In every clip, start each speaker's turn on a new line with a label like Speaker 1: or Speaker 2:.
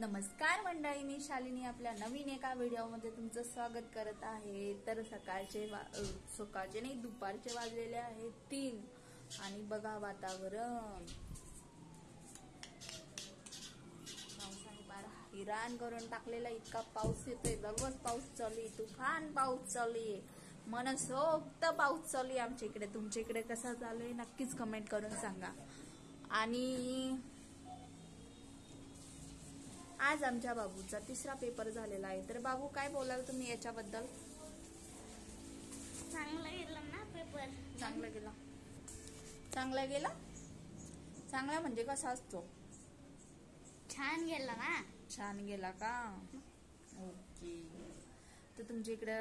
Speaker 1: नमस्कार मंडळी, मी शालिनी आपल्या नवीन एका व्हिडिओमध्ये तुमचं स्वागत करत आहे। तर सकाळचे नाही दुपारचे वाजलेले आहेत 3 आणि बघा वातावरण पावसाने बारा हिराण करून टाकलेला। इतका पाऊस येतोय, दररोज पाऊस चालू आहे, तुफान पाऊस चालू आहे, मनसोक्त पाऊस चालू आहे आमच्या इकडे। तुमच्या इकडे कसा चालू आहे नक्कीच कमेंट करून सांगा। आणि आज आमच्या बाबूचा 3रा पेपर झालेला आहे। तर बाबू काय बोलाल तुम्ही याच्याबद्दल?
Speaker 2: चांगला गेला ना पेपर?
Speaker 1: चांगला गेला। चांगला गेला? चांगला म्हणजे कसा असतो?
Speaker 2: छान गेला ना।
Speaker 1: छान गेला का? ओके। तर तुमच्या इकडे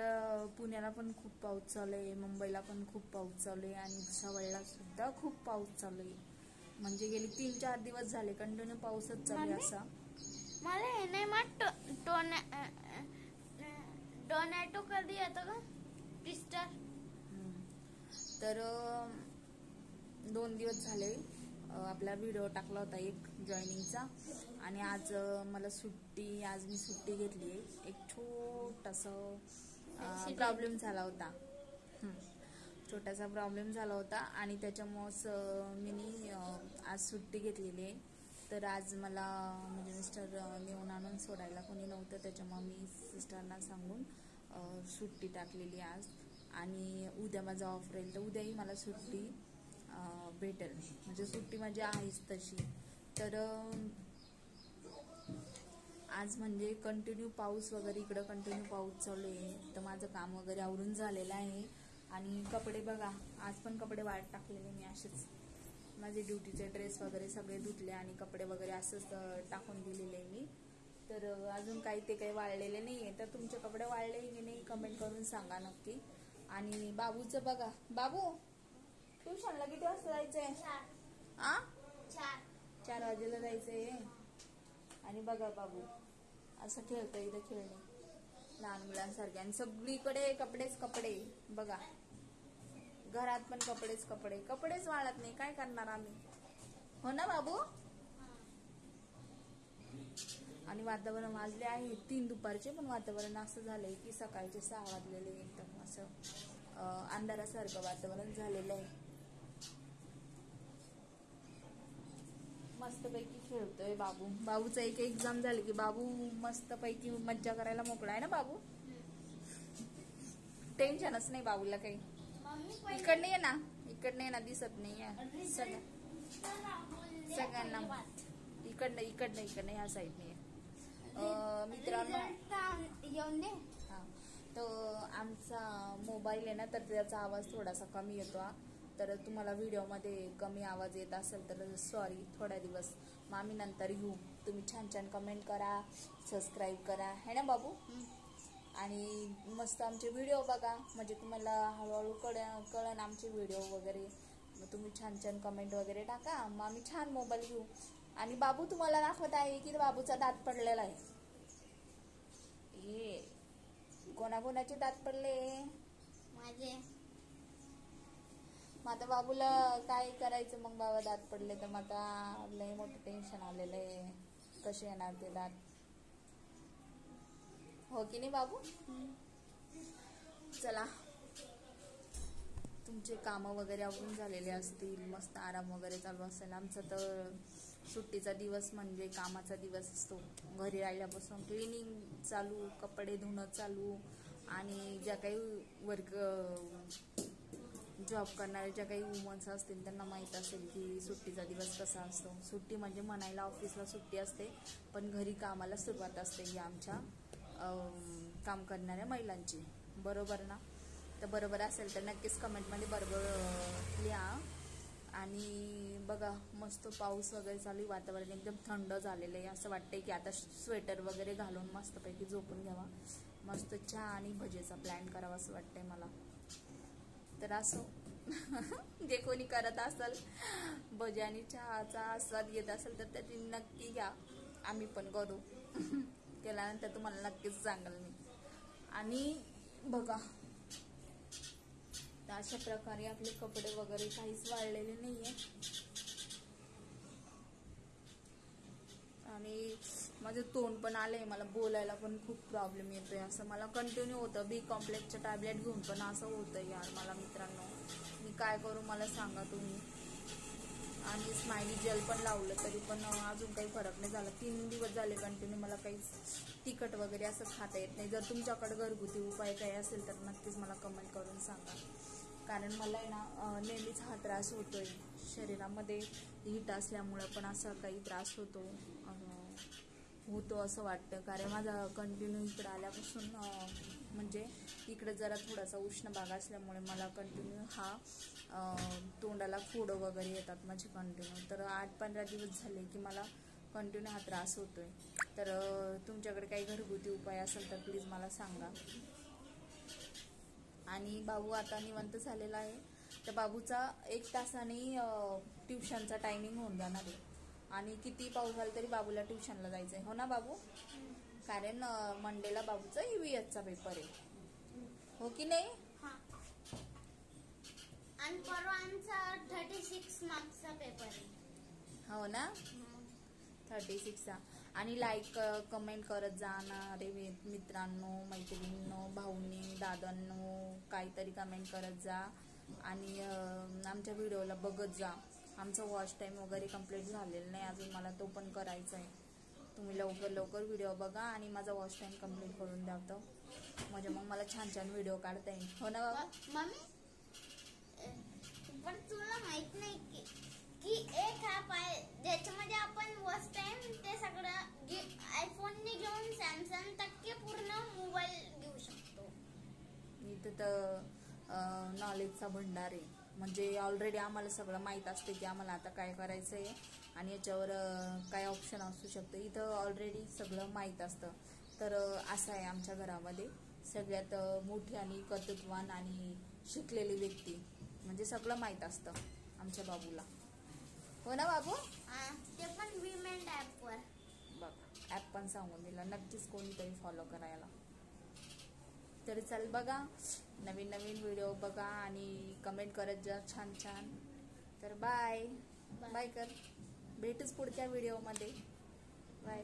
Speaker 1: पुण्याला पण खूप पाऊस चालू आहे, मुंबईला पण खूप पाऊस चालू आहे आणि भुसावळला सुद्धा खूप पाऊस चालू आहे। म्हणजे गेली 3-4 दिवस झाले कंटिन्यू पाऊसच चालू आहे असा।
Speaker 2: मला हे नाही माहित टोर्नेडो कधी येतो का? ट्विस्टर।
Speaker 1: तर 2 दिवस झाले आपला व्हिडिओ टाकला होता एक जॉईनिंगचा आणि आज मला सुट्टी, आज मी सुट्टी घेतली आहे। एक छोटासा प्रॉब्लेम झाला होता, छोटासा प्रॉब्लेम झाला होता आणि त्याच्यामुळे मी आज सुट्टी घेतलेली आहे। तर आज मला म्हणजे मिस्टर नेऊन आणून सोडायला कोणी नव्हतं, त्याच्यामुळे मी सिस्टरना सांगून सुट्टी टाकलेली आज। आणि उद्या माझा ऑफ राहील, तर उद्याही मला सुट्टी भेटेल, म्हणजे सुट्टी माझी आहेच तशी। तर आज म्हणजे कंटिन्यू पाऊस वगैरे, इकडं कंटिन्यू पाऊस चालू आहे। तर माझं काम वगैरे आवरून झालेलं आहे आणि कपडे बघा, आज पण कपडे वाळत टाकलेले मी असेच, माझे ड्युटीचे ड्रेस वगैरे सगळे धुतले आणि कपडे वगैरे असंच टाकून दिलेले मी। तर अजून काही वाळलेले नाहीये। तर तुमचे कपडे वाळले की नाही कमेंट करून सांगा नक्की। आणि बाबूचं बघा, बाबू ट्युशनला किती वाजता जायचंय? 4 वाजेला जायचंय। आणि बघा बाबू असं खेळतोय, इथं खेळणे लहान मुलांसारखे आणि सगळीकडे कपडेच कपडे बघा, घरात पण कपडेच वाळत नाही, काय करणार आम्ही, हो ना बाबू? आणि वातावरण वाजले आहे 3 दुपारचे, पण वातावरण असं झालंय की सकाळचे 6 वाजलेले, एकदम असं अंधारासारखं वातावरण झालेलं आहे। मस्तपैकी खेळतोय बाबू। बाबूचा एक एक्झाम झाली की बाबू मस्तपैकी मज्जा करायला मोकळा आहे ना बाबू, टेन्शनच नाही बाबूला काही। इकडनं ये ना, इकडनं ये ना, दिसत नाही सगळ्यांना, इकडनं ह्या साईडने मित्रांनो। हा, तो आमचा मोबाईल आहे ना, तर त्याचा आवाज थोडासा कमी येतो, तर तुम्हाला व्हिडिओमध्ये कमी आवाज येत असेल तर सॉरी, थोड्या दिवस मग आम्ही नंतर येऊ। तुम्ही छान कमेंट करा, सबस्क्राईब करा, है ना बाबू? आणि मस्त आमचे व्हिडिओ बघा, म्हणजे तुम्हाला हळूहळू कळन आमचे व्हिडिओ वगैरे। मग तुम्ही छान कमेंट वगैरे टाका, मग आम्ही छान मोबाईल घेऊ। आणि बाबू तुम्हाला दाखवत आहे की बाबूचा दात पडलेला आहे। ये कोणाकोणाचे दात पडले?
Speaker 2: माझे।
Speaker 1: मग आता बाबूला काय करायचं मग? बाबा दात पडले तर मग आता लय मोठं टेन्शन आलेलं आहे, कसे येणार ते दात, हो की नाही बाबू? चला, तुमचे कामं वगैरे आवरून झालेले असतील, मस्त आराम वगैरे चालू असेल। आमचा तर सुट्टीचा दिवस म्हणजे कामाचा दिवस असतो। घरी राहिल्यापासून क्लिनिंग चालू, कपडे धुणं चालू, आणि ज्या काही वर्क जॉब करणारे ज्या काही वुमन्स असतील त्यांना माहीत असेल की सुट्टीचा दिवस कसा असतो। सुट्टी म्हणजे म्हणायला ऑफिसला सुट्टी असते, पण घरी कामाला सुरुवात असते ही आमच्या काम करणाऱ्या महिलांची, बरोबर ना? तर बरोबर असेल तर नक्कीच कमेंटमध्ये बरोबर लिहा। आणि बघा मस्त पाऊस वगैरे चालू, वातावरण एकदम थंड झालेलं आहे, असं वाटतंय की आता स्वेटर वगैरे घालून मस्तपैकी झोपून घ्यावा, मस्त चहा आणि भजेचा प्लॅन करावा असं वाटतंय मला। तर असो जे कोणी करत असेल भजे आणि चहाचा आस्वाद घेत असेल तर त्याची नक्की घ्या, आम्ही पण करू केल्यानंतर तुम्हाला नक्कीच सांगाल मी। आणि बघा तर अशा प्रकारे आपले कपडे वगैरे काहीच वाळलेले नाहीये। आणि माझं तोंड पण आलंय, मला बोलायला पण खूप प्रॉब्लेम येतोय. असं मला कंटिन्यू होतं. बी कॉम्प्लेक्सचं टॅबलेट घेऊन पण असं होतं यार मला मित्रांनो. मी काय करू मला सांगा तुम्ही. आणि स्माइली जेल पण लावलं तरी पण अजून काही फरक नाही झाला. 3 दिवस झाले कंटिन्यू मला काही तिखट वगैरे असं खाता येत नाही. जर तुमच्याकडे घरगुती उपाय काही असेल तर नक्कीच मला कमेंट करून सांगा. कारण मला आहे ना नेहमीच हा त्रास होतोय. शरीरामध्ये हीट असल्यामुळं पण असा काही त्रास होतो असं वाटतं. कारण माझा कंटिन्यू इकडं आल्यापासून म्हणजे इकडं जरा थोडासा उष्ण भाग असल्यामुळे मला कंटिन्यू हा तोंडाला फोडं वगैरे येतात माझे कंटिन्यू. तर 8-15 दिवस झाले की मला कंटिन्यू हा त्रास होतोय. तर तुमच्याकडे काही घरगुती उपाय असेल तर प्लीज मला सांगा. आणि बाबू आता निवांत झालेला आहे. तर बाबूचा 1 तासाने ट्युशनचा टायमिंग होऊन जाणार आहे. आणि किती पाऊस झाला तरी बाबूला ट्युशनला जायचं आहे, हो ना बाबू? कारण मंडेला बाबूचा EVSचा पेपर आहे, हो की नाही?
Speaker 2: आणि परवा आमचा 36 मार्क्सचा पेपर आहे,
Speaker 1: हो ना? 36चा. आणि लाईक कमेंट करत जाणारे मित्रांनो, मैत्रिणींनो, भाऊंनी, दादांनो काहीतरी कमेंट करत जा. आणि आमच्या व्हिडिओला बघत जा. आमचा वॉच टाईम वगैरे कंप्लीट झालेला नाही अजून, मला तो पण करायचा आहे. तुम्ही लवकर व्हिडिओ बघा आणि माझा वॉच टाईम कंप्लीट करून द्यावं, म्हणजे मग मला छान व्हिडिओ काढता येईल, हो ना बाबा?
Speaker 2: मम्मी पण तुला माहित नाही की एक ॲप आहे ज्याच्यामध्ये आपण वॉच टाइम ते सगळं आयफोनने घेऊन सॅमसंग टक्के पूर्ण मोबाईल घेऊ शकतो.
Speaker 1: इथं तर नॉलेजचा भंडार आहे. म्हणजे ऑलरेडी आम्हाला सगळं माहीत असते की आम्हाला आता काय करायचं आहे आणि याच्यावर काय ऑप्शन असू शकतं. इथं ऑलरेडी सगळं माहीत असतं. तर असं आहे आमच्या घरामध्ये सगळ्यात मोठी आणि कर्तृत्ववान आणि शिकलेली व्यक्ती म्हणजे सगळं माहीत असतं आमच्या बाबूला, हो ना बाबू?
Speaker 2: ते पण विमेंट ॲपवर
Speaker 1: बघा, ॲप पण सांगून दिला. नक्कीच कोणीतरी फॉलो करायला. तरी चल बघा, नवीन व्हिडिओ बघा आणि कमेंट करत जा छान. तर बाय कर. भेटूच पुढच्या व्हिडिओमध्ये. बाय.